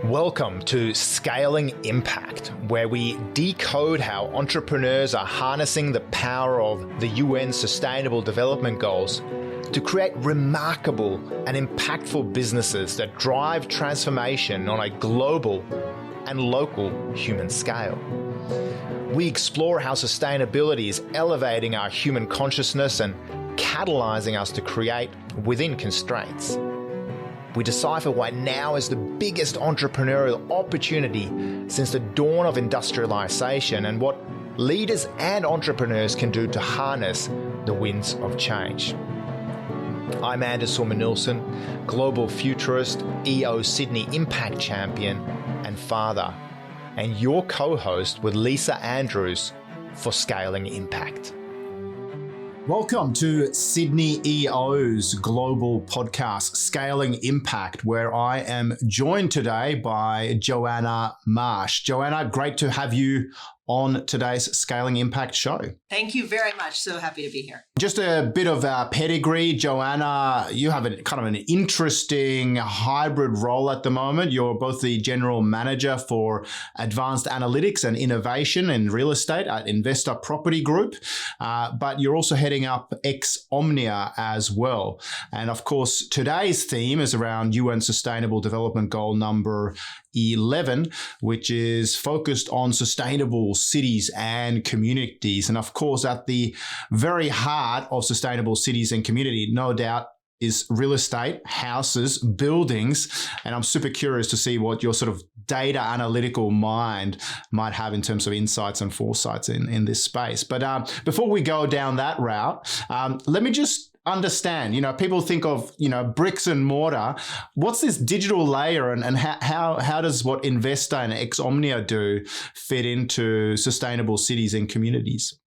Welcome to Scaling Impact, where we decode how entrepreneurs are harnessing the power of the UN Sustainable Development Goals to create remarkable and impactful businesses that drive transformation on a global and local human scale. We explore how sustainability is elevating our human consciousness and catalyzing us to create within constraints. We decipher why now is the biggest entrepreneurial opportunity since the dawn of industrialization and what leaders and entrepreneurs can do to harness the winds of change. I'm Anders Nielsen, global futurist, EO Sydney Impact Champion and father, and your co-host with Lisa Andrews for Scaling Impact. Welcome to Sydney EO's global podcast, Scaling Impact, where I am joined today by Joanna Marsh. Joanna, great to have you on today's Scaling Impact show. Thank you very much. So happy to be here. Just a bit of pedigree. Joanna, you have a kind of an interesting hybrid role at the moment. You're both the general manager for advanced analytics and innovation in real estate at Investa Property Group, but you're also heading up Exomina as well. And of course, today's theme is around UN Sustainable Development Goal number 11, which is focused on sustainable cities and communities. And of course, at the very heart of sustainable cities and community, no doubt, is real estate, houses, buildings. And I'm super curious to see what your sort of data analytical mind might have in terms of insights and foresights in this space. But before we go down that route, let me just understand, people think of, bricks and mortar. What's this digital layer and how does what Investa and Exomina do fit into sustainable cities and communities?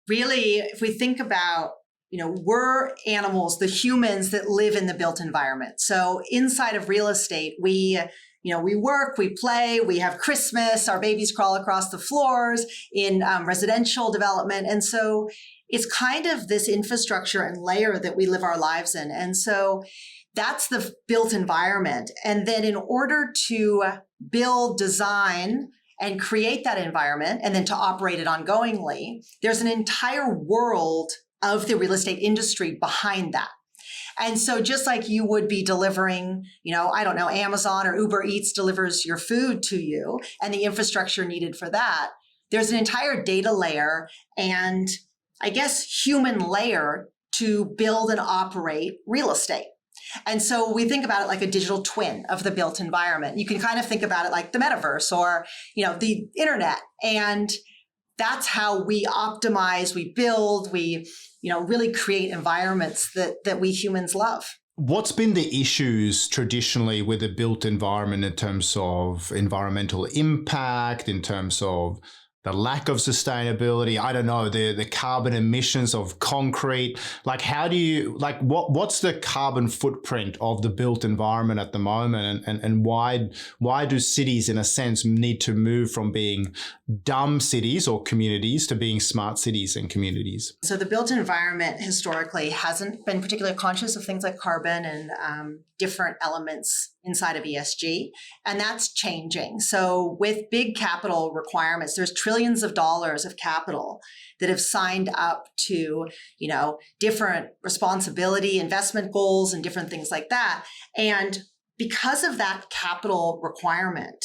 Really, if we think about, we're animals, the humans that live in the built environment. So inside of real estate, we work, we play, we have Christmas, our babies crawl across the floors in residential development. And so it's kind of this infrastructure and layer that we live our lives in. And so that's the built environment. And then in order to build, design, and create that environment, and then to operate it ongoingly, there's an entire world of the real estate industry behind that. And so just like you would be delivering, Amazon or Uber Eats delivers your food to you and the infrastructure needed for that, there's an entire data layer and I guess human layer to build and operate real estate. And so we think about it like a digital twin of the built environment. You can kind of think about it like the metaverse or, the internet. And that's how we optimize, we build, we, really create environments that we humans love. What's been the issues traditionally with the built environment in terms of environmental impact, in terms of the lack of sustainability, I don't know, the carbon emissions of concrete? Like, how do you, what's the carbon footprint of the built environment at the moment? And why do cities, in a sense, need to move from being dumb cities or communities to being smart cities and communities? So the built environment historically hasn't been particularly conscious of things like carbon and different elements inside of ESG, and that's changing. So with big capital requirements, there's trillions of dollars of capital that have signed up to, different responsibility, investment goals, and different things like that. And because of that capital requirement,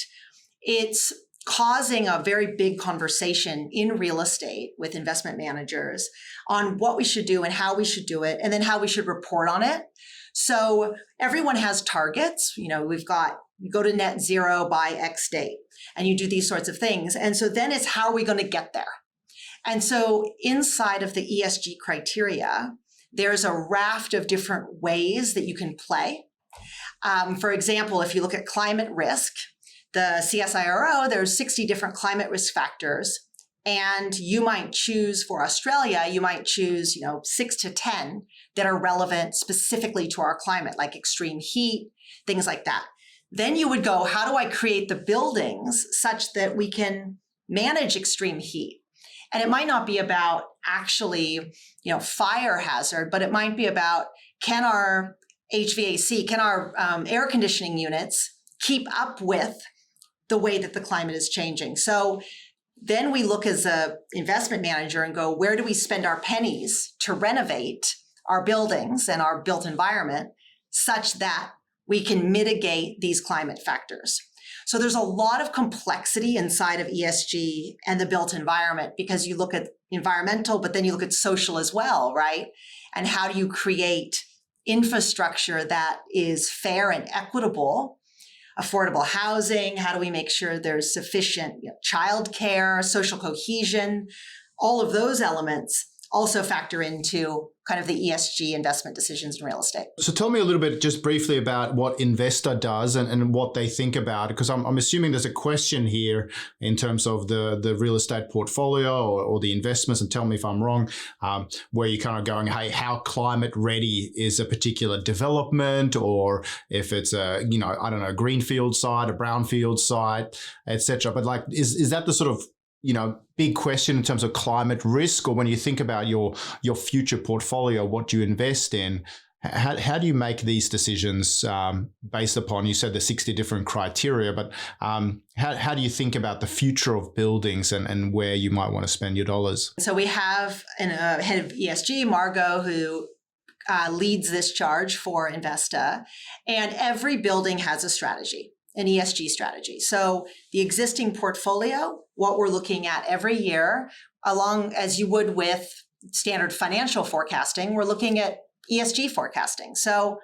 it's causing a very big conversation in real estate with investment managers on what we should do and how we should do it, and then how we should report on it. So everyone has targets. You go to net zero by X date, and you do these sorts of things. And so then it's how are we going to get there? And so inside of the ESG criteria, there's a raft of different ways that you can play. For example, if you look at climate risk, the CSIRO, there's 60 different climate risk factors. And you might choose for Australia, 6 to 10 that are relevant specifically to our climate, like extreme heat, things like that. Then you would go, how do I create the buildings such that we can manage extreme heat? And it might not be about actually, fire hazard, but it might be about, can our HVAC, can our air conditioning units keep up with the way that the climate is changing. So then we look as a investment manager and go, where do we spend our pennies to renovate our buildings and our built environment such that we can mitigate these climate factors? So there's a lot of complexity inside of ESG and the built environment, because you look at environmental, but then you look at social as well, right? And how do you create infrastructure that is fair and equitable? Affordable housing, how do we make sure there's sufficient childcare, social cohesion? All of those elements also factor into kind of the ESG investment decisions in real estate. So tell me a little bit just briefly about what Investa does and what they think about, because I'm assuming there's a question here in terms of the real estate portfolio or the investments, and tell me if I'm wrong, where you're kind of going, hey, how climate ready is a particular development, or if it's a, I don't know, greenfield site, a brownfield site, etc. But like, is that the sort of big question in terms of climate risk, or when you think about your future portfolio, what you invest in, how do you make these decisions based upon, you said the 60 different criteria, but how do you think about the future of buildings and where you might want to spend your dollars? So we have a head of ESG, Margot, who leads this charge for Investa, and every building has a strategy, an ESG strategy. So the existing portfolio, what we're looking at every year, along as you would with standard financial forecasting, we're looking at ESG forecasting. So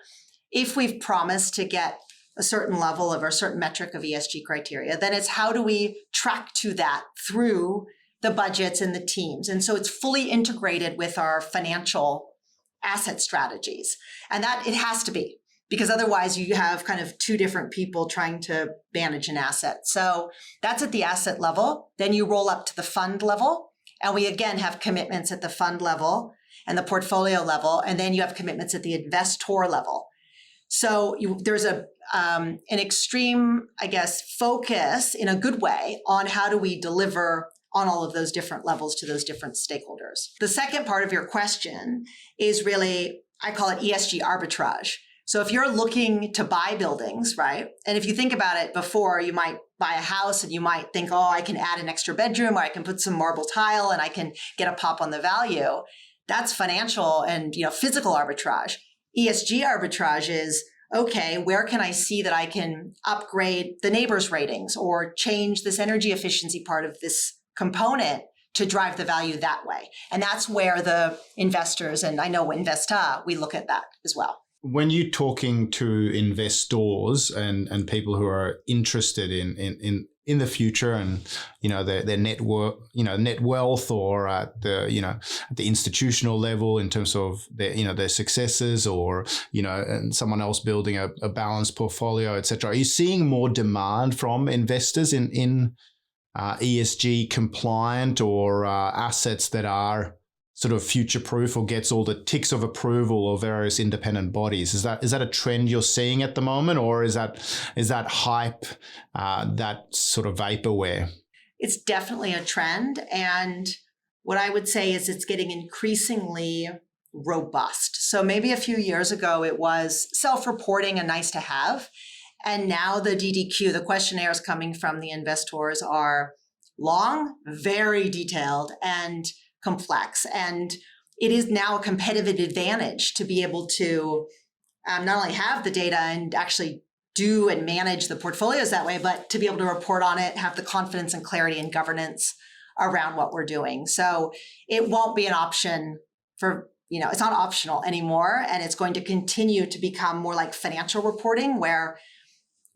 if we've promised to get a certain level of or a certain metric of ESG criteria, then it's how do we track to that through the budgets and the teams. And so it's fully integrated with our financial asset strategies. And that it has to be, because otherwise you have kind of two different people trying to manage an asset. So that's at the asset level. Then you roll up to the fund level. And we again have commitments at the fund level and the portfolio level. And then you have commitments at the investor level. So there's an extreme, focus in a good way on how do we deliver on all of those different levels to those different stakeholders. The second part of your question is really, I call it ESG arbitrage. So if you're looking to buy buildings, right? And if you think about it before, you might buy a house and you might think, oh, I can add an extra bedroom, or I can put some marble tile and I can get a pop on the value. That's financial and physical arbitrage. ESG arbitrage is, okay, where can I see that I can upgrade the neighbor's ratings or change this energy efficiency part of this component to drive the value that way? And that's where the investors, and I know Investa, we look at that as well. When you're talking to investors and people who are interested in the future and their net wealth, or at the at the institutional level in terms of their successes, or and someone else building a balanced portfolio, etc., are you seeing more demand from investors in ESG compliant or assets that are sort of future-proof or gets all the ticks of approval of various independent bodies? Is that a trend you're seeing at the moment, or is that hype, that sort of vaporware? It's definitely a trend, and what I would say is it's getting increasingly robust. So maybe a few years ago it was self-reporting and nice to have, and now the DDQ, the questionnaires coming from the investors, are long, very detailed, and complex. And it is now a competitive advantage to be able to not only have the data and actually do and manage the portfolios that way, but to be able to report on it, have the confidence and clarity and governance around what we're doing. So it won't be an option for, it's not optional anymore. And it's going to continue to become more like financial reporting, where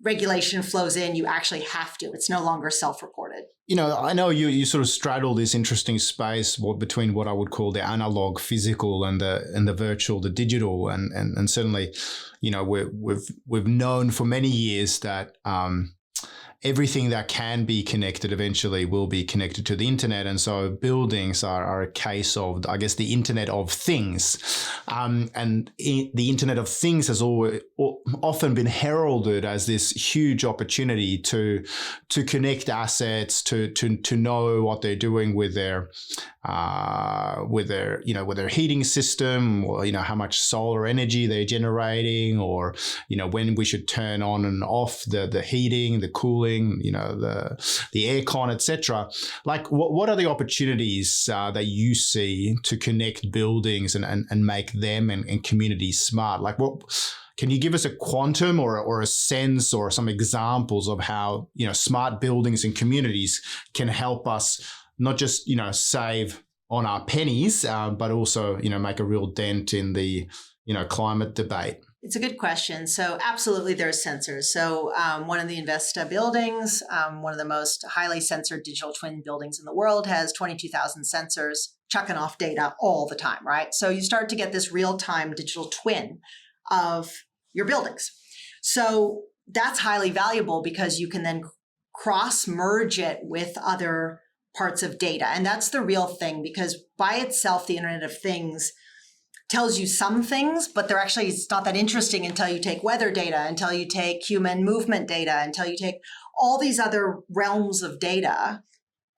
regulation flows in, you actually have to. It's no longer self-reported. I know you sort of straddle this interesting space between what I would call the analog physical and the virtual, the digital, and certainly, we've known for many years that everything that can be connected eventually will be connected to the internet. And so buildings are a case of, I guess, the Internet of Things. The Internet of Things has often been heralded as this huge opportunity to connect assets, to know what they're doing with their heating system, or how much solar energy they're generating, or when we should turn on and off the heating, the cooling, the aircon, etc. Like, what are the opportunities that you see to connect buildings and make them and communities smart? Like, what can you give us a quantum or a sense or some examples of how smart buildings and communities can help us not just save on our pennies, but also make a real dent in the climate debate? It's a good question. So absolutely, there's sensors. So one of the Investa buildings, one of the most highly censored digital twin buildings in the world, has 22,000 sensors chucking off data all the time, right? So you start to get this real-time digital twin of your buildings. So that's highly valuable because you can then cross-merge it with other parts of data. And that's the real thing, because by itself, the Internet of Things tells you some things, but they're actually, it's not that interesting until you take weather data, until you take human movement data, until you take all these other realms of data.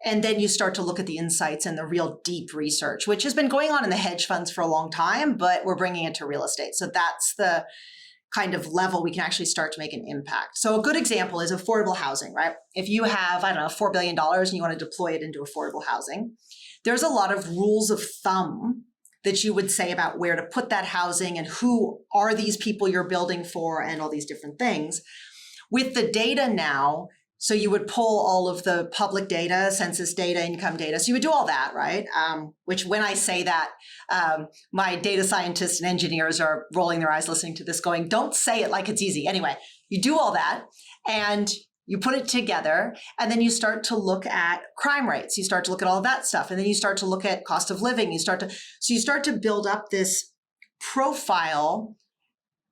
And then you start to look at the insights and the real deep research, which has been going on in the hedge funds for a long time, but we're bringing it to real estate. So that's the kind of level we can actually start to make an impact. So a good example is affordable housing, right? If you have, $4 billion and you want to deploy it into affordable housing, there's a lot of rules of thumb that you would say about where to put that housing and who are these people you're building for and all these different things. With the data now, so you would pull all of the public data, census data, income data. So you would do all that, right? Which when I say that, my data scientists and engineers are rolling their eyes listening to this going, don't say it like it's easy. Anyway, you do all that and you put it together, and then you start to look at crime rates. You start to look at all of that stuff. And then you start to look at cost of living. You start to build up this profile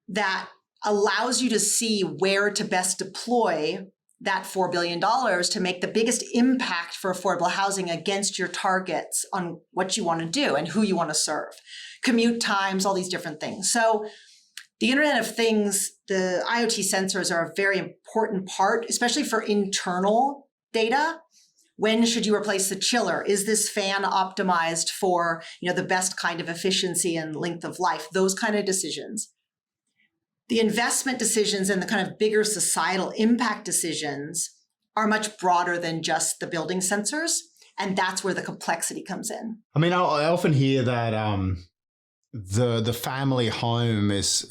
that allows you to see where to best deploy that $4 billion to make the biggest impact for affordable housing against your targets on what you want to do and who you want to serve, commute times, all these different things. So the Internet of Things, the IoT sensors are a very important part, especially for internal data. When should you replace the chiller? Is this fan optimized for the best kind of efficiency and length of life? Those kind of decisions. The investment decisions and the kind of bigger societal impact decisions are much broader than just the building sensors. And that's where the complexity comes in. I mean, I often hear that the family home is,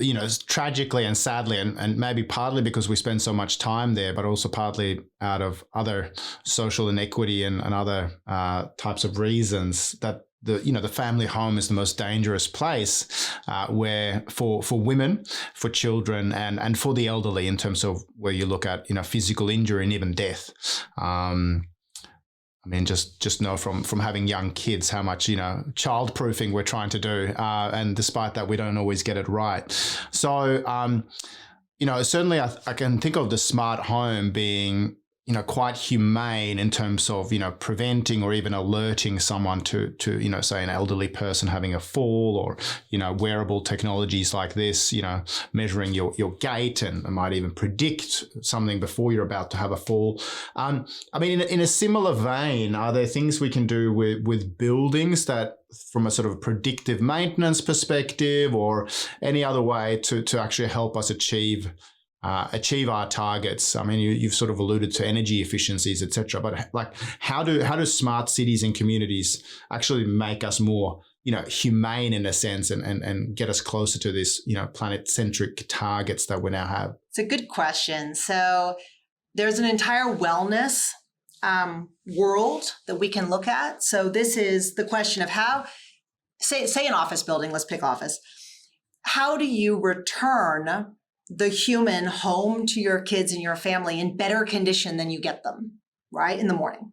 tragically and sadly, and maybe partly because we spend so much time there, but also partly out of other social inequity and other types of reasons, that the family home is the most dangerous place where for women, for children, and for the elderly, in terms of where you look at physical injury and even death. I mean, just know from having young kids how much childproofing we're trying to do, and despite that, we don't always get it right. So certainly I can think of the smart home being quite humane in terms of, preventing or even alerting someone to, say an elderly person having a fall, or, wearable technologies like this, measuring your gait and might even predict something before you're about to have a fall. I mean, in a similar vein, are there things we can do with buildings that, from a sort of predictive maintenance perspective, or any other way to actually help us achieve our targets? I mean, you've sort of alluded to energy efficiencies, etc. But like, how do smart cities and communities actually make us more, humane in a sense, and get us closer to this, planet-centric targets that we now have? It's a good question. So there's an entire wellness world that we can look at. So this is the question of how, say an office building, let's pick office. How do you return the human home to your kids and your family in better condition than you get them, right, in the morning?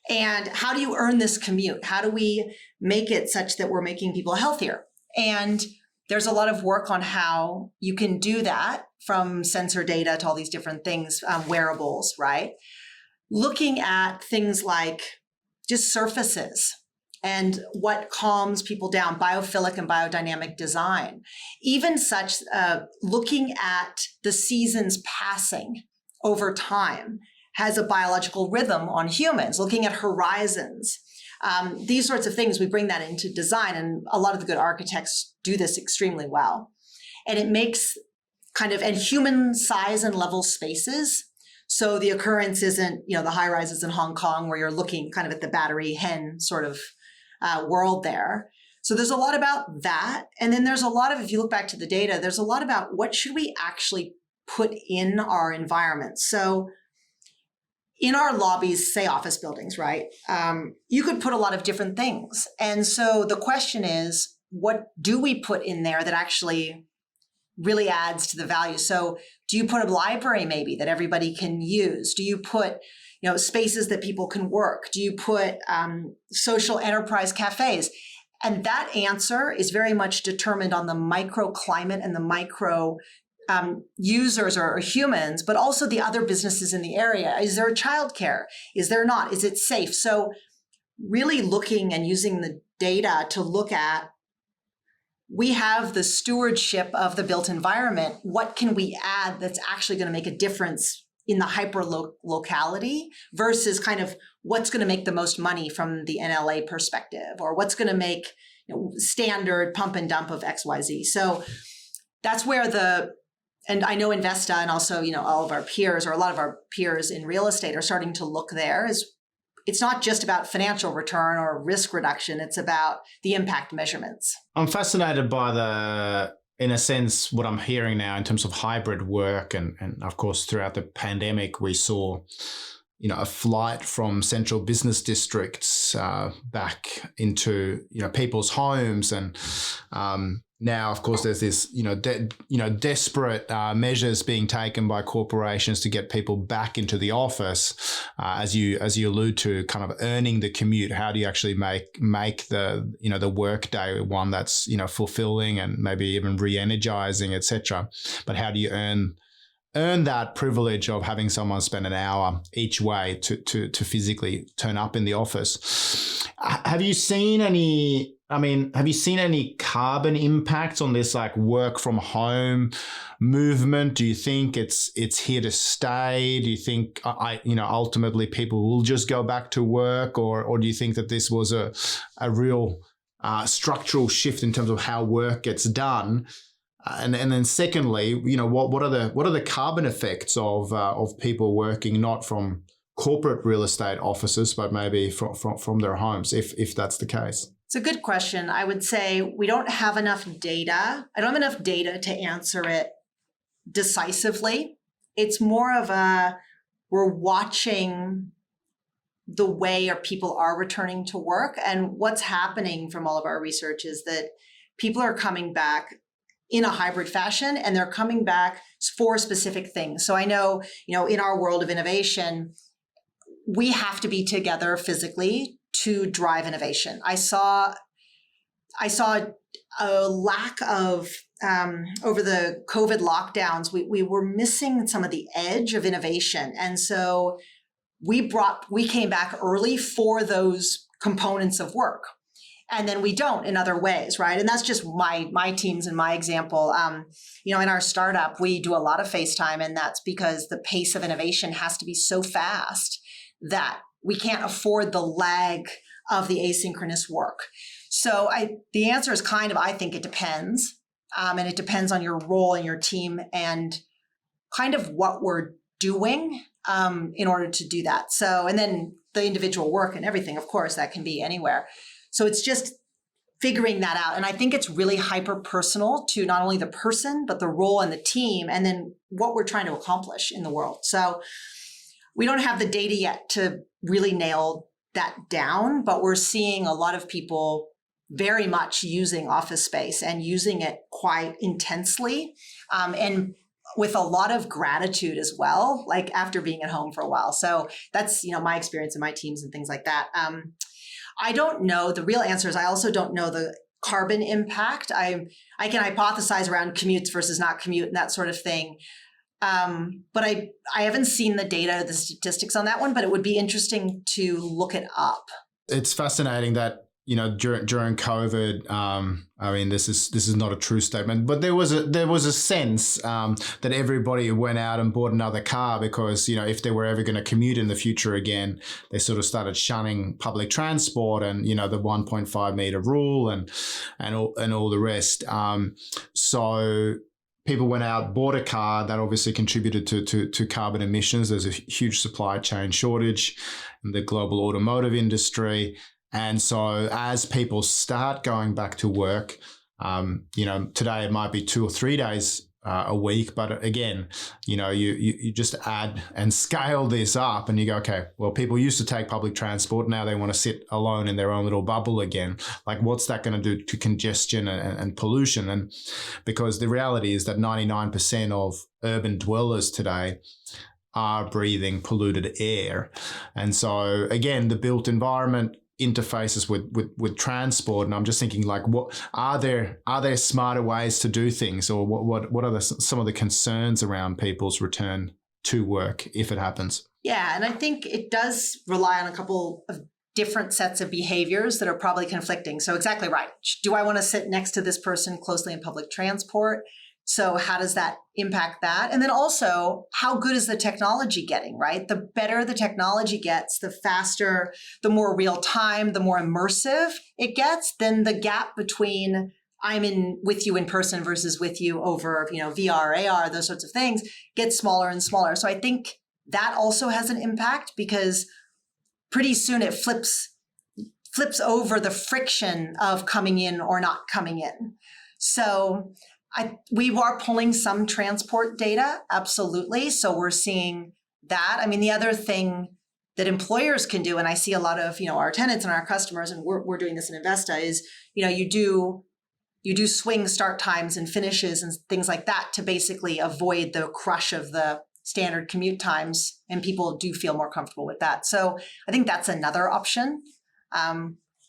And how do you earn this commute? How do we make it such that we're making people healthier? And there's a lot of work on how you can do that, from sensor data to all these different things, wearables, right? Looking at things like just surfaces and what calms people down, biophilic and biodynamic design, even such looking at the seasons passing over time has a biological rhythm on humans, looking at horizons. These sorts of things, we bring that into design, and a lot of the good architects do this extremely well. And it makes and human size and level spaces. So the occurrence isn't, the high rises in Hong Kong where you're looking kind of at the battery hen sort of world there. So there's a lot about that. And then there's a lot of, if you look back to the data, there's a lot about what should we actually put in our environment. So in our lobbies, say office buildings, right? You could put a lot of different things. And so the question is, what do we put in there that actually really adds to the value? So do you put a library maybe that everybody can use? Do you put spaces that people can work? Do you put social enterprise cafes? And that answer is very much determined on the microclimate and the micro users or humans, but also the other businesses in the area. Is there a childcare? Is there not? Is it safe? So really looking and using the data to look at, we have the stewardship of the built environment. What can we add that's actually going to make a difference in the hyper locality versus kind of what's going to make the most money from the NLA perspective, or what's going to make standard pump and dump of XYZ. So that's where and I know Investa and also, all of our peers, or a lot of our peers in real estate, are starting to look there. It's not just about financial return or risk reduction. It's about the impact measurements. I'm fascinated by in a sense, what I'm hearing now in terms of hybrid work. And of course, throughout the pandemic, we saw, a flight from central business districts back into, people's homes. And now, of course, there's this, desperate measures being taken by corporations to get people back into the office, as you allude to, kind of earning the commute. How do you actually make the the work day one that's fulfilling and maybe even re-energizing, etc. But how do you earn that privilege of having someone spend an hour each way to physically turn up in the office? Have you seen any carbon impacts on this, like work from home movement? Do you think it's here to stay? Do you think ultimately people will just go back to work, or do you think that this was a real structural shift in terms of how work gets done? And then secondly, what are the carbon effects of people working not from corporate real estate offices, but maybe from their homes, if that's the case? It's a good question. I would say we don't have enough data. I don't have enough data to answer it decisively. It's more of we're watching the way our people are returning to work. And what's happening from all of our research is that people are coming back in a hybrid fashion, and they're coming back for specific things. So I know, in our world of innovation, we have to be together physically to drive innovation. I saw a lack of, over the COVID lockdowns, we were missing some of the edge of innovation. And so we came back early for those components of work. And then we don't in other ways, right? And that's just my teams and my example. In our startup, we do a lot of FaceTime, and that's because the pace of innovation has to be so fast that we can't afford the lag of the asynchronous work. So the answer is I think it depends. And it depends on your role in your team and kind of what we're doing in order to do that. So, and then the individual work and everything, of course, that can be anywhere. So it's just figuring that out. And I think it's really hyper personal to not only the person, but the role and the team, and then what we're trying to accomplish in the world. So we don't have the data yet to really nail that down, but we're seeing a lot of people very much using office space and using it quite intensely, and with a lot of gratitude as well, like after being at home for a while. So that's, my experience in my teams and things like that. I don't know. The real answer is I also don't know the carbon impact. I can hypothesize around commutes versus not commute and that sort of thing. But I haven't seen the data, the statistics on that one, but it would be interesting to look it up. It's fascinating that, during COVID, I mean, this is not a true statement, but there was a sense that everybody went out and bought another car because, if they were ever going to commute in the future again, they sort of started shunning public transport and, the 1.5 meter rule and all the rest. So people went out, bought a car. That obviously contributed to carbon emissions. There's a huge supply chain shortage in the global automotive industry. And so as people start going back to work, today it might be 2 or 3 days a week, but again, you just add and scale this up and you go, okay, well, people used to take public transport. Now they want to sit alone in their own little bubble again. Like, what's that going to do to congestion and pollution? And because the reality is that 99% of urban dwellers today are breathing polluted air. And so again, the built environment interfaces with transport, and I'm just thinking, like, what are there smarter ways to do things, or what are some of the concerns around people's return to work if it happens? Yeah, and I think it does rely on a couple of different sets of behaviors that are probably conflicting. So exactly right. Do I want to sit next to this person closely in public transport? So how does that impact that? And then also, how good is the technology getting, right? The better the technology gets, the faster, the more real time, the more immersive it gets, then the gap between I'm with you in person versus with you over, VR, AR, those sorts of things gets smaller and smaller. So I think that also has an impact because pretty soon it flips over the friction of coming in or not coming in. So we are pulling some transport data, absolutely. So we're seeing that. I mean, the other thing that employers can do, and I see a lot of, our tenants and our customers, and we're doing this in Investa, is, you do swing start times and finishes and things like that to basically avoid the crush of the standard commute times, and people do feel more comfortable with that. So I think that's another option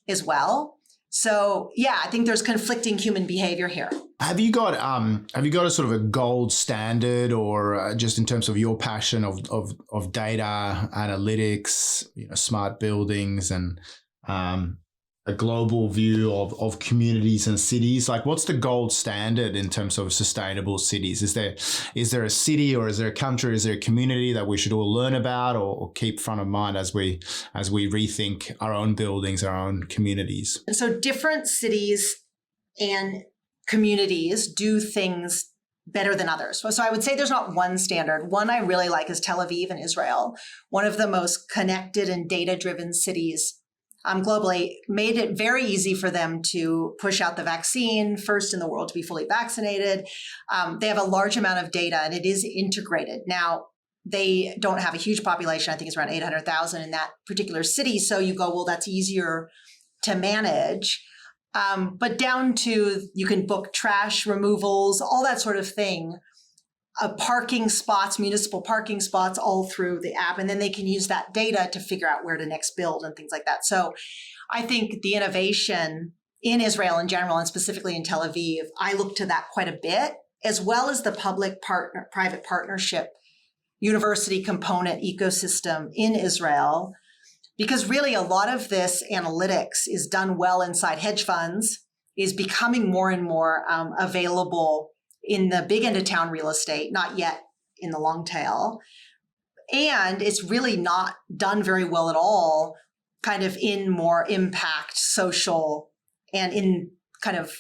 as well. So yeah, I think there's conflicting human behavior here. Have you got a sort of a gold standard, or just in terms of your passion of data analytics, smart buildings, and a global view of communities and cities? Like, what's the gold standard in terms of sustainable cities? Is there a city, or is there a country, is there a community that we should all learn about or keep front of mind as we rethink our own buildings, our own communities? And so different cities and communities do things better than others. So I would say there's not one standard. One I really like is Tel Aviv in Israel, one of the most connected and data-driven cities globally. Made it very easy for them to push out the vaccine, first in the world to be fully vaccinated. They have a large amount of data, and it is integrated. Now, they don't have a huge population. I think it's around 800,000 in that particular city. So you go, well, that's easier to manage. But down to, you can book trash removals, all that sort of thing. Parking spots, municipal parking spots, all through the app. And then they can use that data to figure out where to next build and things like that. So I think the innovation in Israel in general, and specifically in Tel Aviv, I look to that quite a bit, as well as the public-private partnership university component ecosystem in Israel. Because really a lot of this analytics is done well inside hedge funds, is becoming more and more available in the big end of town real estate, not yet in the long tail. And it's really not done very well at all, kind of in more impact, social, and in kind of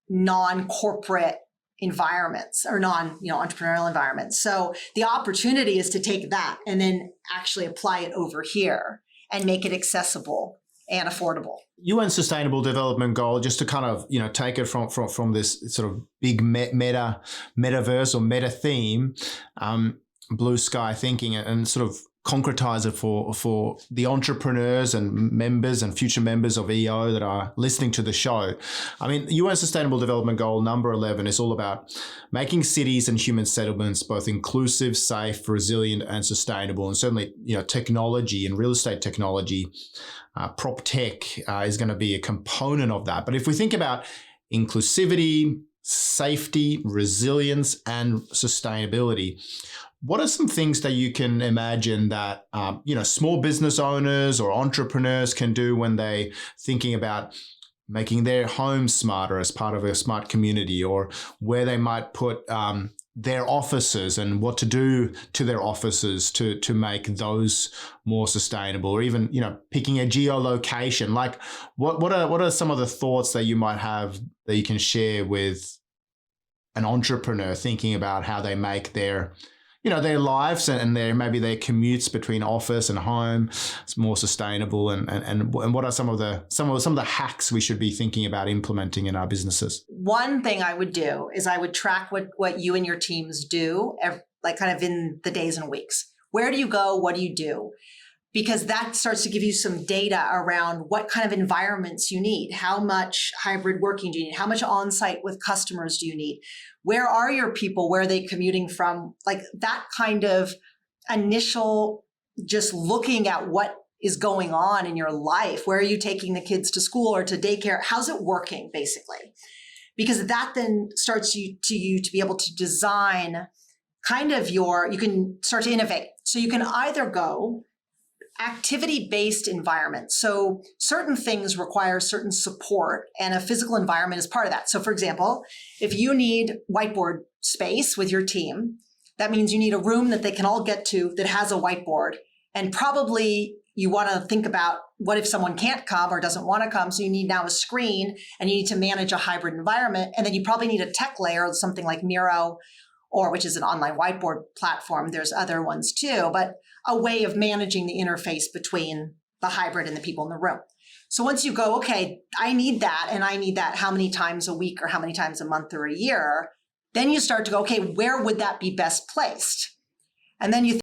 non-corporate environments or entrepreneurial environments. So the opportunity is to take that and then actually apply it over here and make it accessible and affordable. UN Sustainable Development Goal, just to kind of take it from this sort of big metaverse or meta theme, blue sky thinking, and sort of concretize it for the entrepreneurs and members and future members of EO that are listening to the show. I mean, UN Sustainable Development Goal number 11 is all about making cities and human settlements both inclusive, safe, resilient, and sustainable. And certainly, technology and real estate technology, prop tech is going to be a component of that. But if we think about inclusivity, safety, resilience, and sustainability, what are some things that you can imagine that, small business owners or entrepreneurs can do when they thinking about making their home smarter as part of a smart community, or where they might put their offices and what to do to their offices to make those more sustainable, or even, picking a geolocation? Like what are some of the thoughts that you might have that you can share with an entrepreneur thinking about how they make their lives and maybe their commutes between office and home is more sustainable, and what are some of the hacks we should be thinking about implementing in our businesses? One thing I would do is I would track what you and your teams do, kind of in the days and weeks. Where do you go? What do you do? Because that starts to give you some data around what kind of environments you need. How much hybrid working do you need? How much on-site with customers do you need? Where are your people? Where are they commuting from? Like that kind of initial, just looking at what is going on in your life. Where are you taking the kids to school or to daycare? How's it working, basically? Because that then starts you to be able to design kind of you can start to innovate. So you can either go activity-based environment. So certain things require certain support, and a physical environment is part of that. So for example, if you need whiteboard space with your team, that means you need a room that they can all get to that has a whiteboard. And probably you want to think about what if someone can't come or doesn't want to come. So you need now a screen, and you need to manage a hybrid environment. And then you probably need a tech layer, something like Miro, which is an online whiteboard platform. There's other ones too, but a way of managing the interface between the hybrid and the people in the room. So once you go, okay, I need that, and I need that how many times a week or how many times a month or a year, then you start to go, okay, where would that be best placed? And then you